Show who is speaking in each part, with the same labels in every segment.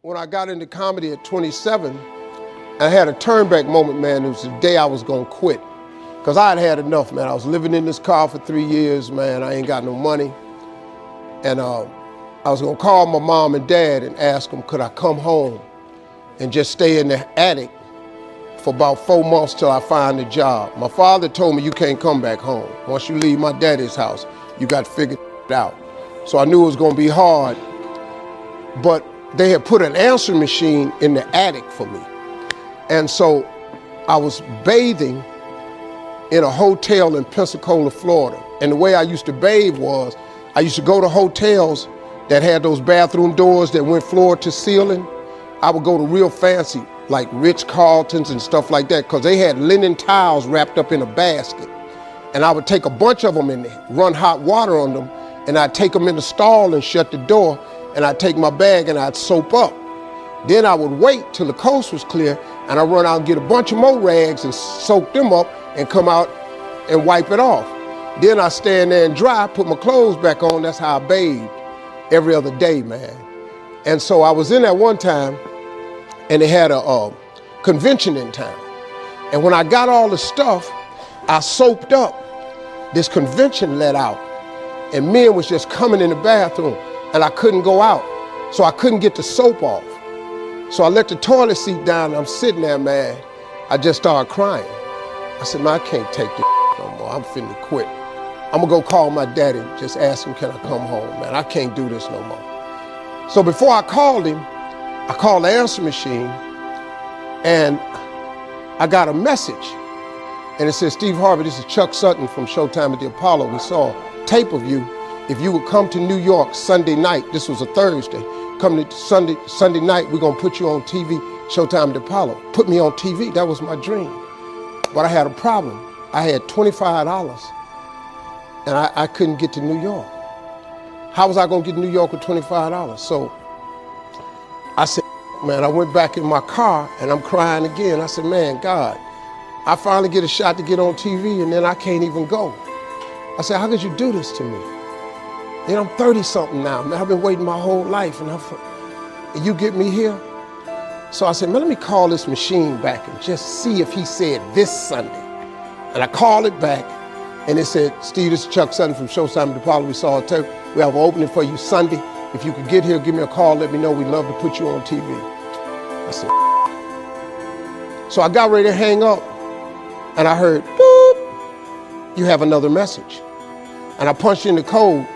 Speaker 1: When I got into comedy at 27, I had a turnback moment, man. It was the day I was gonna quit. Cause I had had enough, man. I was living in this car for 3 years, man. I ain't got no money. And I was gonna call my mom and dad and ask them, could I come home and just stay in the attic for about 4 months till I find a job. My father told me, you can't come back home. Once you leave my daddy's house, you got to figure it out. So I knew it was gonna be hard, but they had put an answering machine in the attic for me. And so I was bathing in a hotel in Pensacola, Florida. And the way I used to bathe was, I used to go to hotels that had those bathroom doors that went floor to ceiling. I would go to real fancy, like Ritz-Carltons and stuff like that, because they had linen towels wrapped up in a basket. And I would take a bunch of them and run hot water on them, and I'd take them in the stall and shut the door, and I'd take my bag and I'd soap up. Then I would wait till the coast was clear, and I'd run out and get a bunch of more rags and soak them up and come out and wipe it off. Then I'd stand there and dry, put my clothes back on. That's how I bathed every other day, man. And so I was in there one time, and they had a convention in town. And when I got all the stuff, I soaped up. This convention let out, and men was just coming in the bathroom, and I couldn't go out, so I couldn't get the soap off. So I let the toilet seat down, and I'm sitting there, man. I just started crying. I said, man, I can't take this no more. I'm finna quit. I'm gonna go call my daddy, just ask him, can I come home, man? I can't do this no more. So before I called him, I called the answer machine, and I got a message. And it said, Steve Harvey, this is Chuck Sutton from Showtime at the Apollo. We saw a tape of you. If you would come to New York Sunday night, this was a Thursday, come to Sunday night, we're gonna put you on TV, Showtime at the Apollo. Put me on TV, that was my dream. But I had a problem. I had $25, and I couldn't get to New York. How was I gonna get to New York with $25? So I said, man, I went back in my car, and I'm crying again. I said, man, God, I finally get a shot to get on TV, and then I can't even go. I said, how could you do this to me? You know, I'm 30-something now, man. I've been waiting my whole life, and you get me here? So I said, man, let me call this machine back and just see if he said this Sunday. And I called it back, and it said, Steve, this is Chuck Sutton from Showtime at the Apollo. We saw a tape. We have an opening for you Sunday. If you could get here, give me a call, let me know. We'd love to put you on TV. I said, so I got ready to hang up, and I heard, boop, you have another message. And I punched in the code,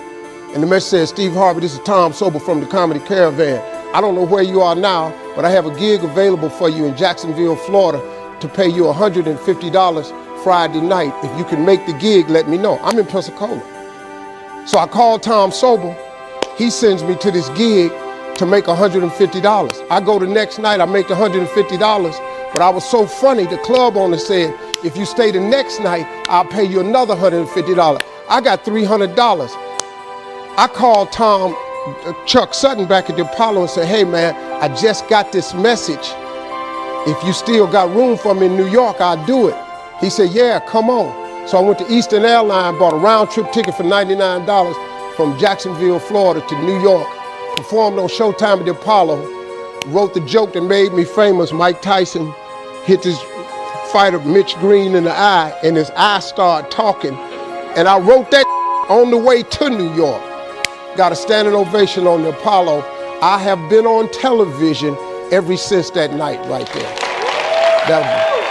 Speaker 1: and the message says, Steve Harvey, this is Tom Sobel from the Comedy Caravan. I don't know where you are now, but I have a gig available for you in Jacksonville, Florida, to pay you $150 Friday night. If you can make the gig, let me know. I'm in Pensacola. So I called Tom Sobel. He sends me to this gig to make $150. I go the next night, I make $150, but I was so funny, the club owner said, if you stay the next night, I'll pay you another $150. I got $300. I called Chuck Sutton back at the Apollo and said, hey man, I just got this message. If you still got room for me in New York, I'll do it. He said, yeah, come on. So I went to Eastern Airlines, bought a round trip ticket for $99 from Jacksonville, Florida to New York, performed on Showtime at the Apollo, wrote the joke that made me famous. Mike Tyson hit this fighter, Mitch Green, in the eye, and his eye started talking. And I wrote that on the way to New York. Got a standing ovation on the Apollo. I have been on television ever since that night right there.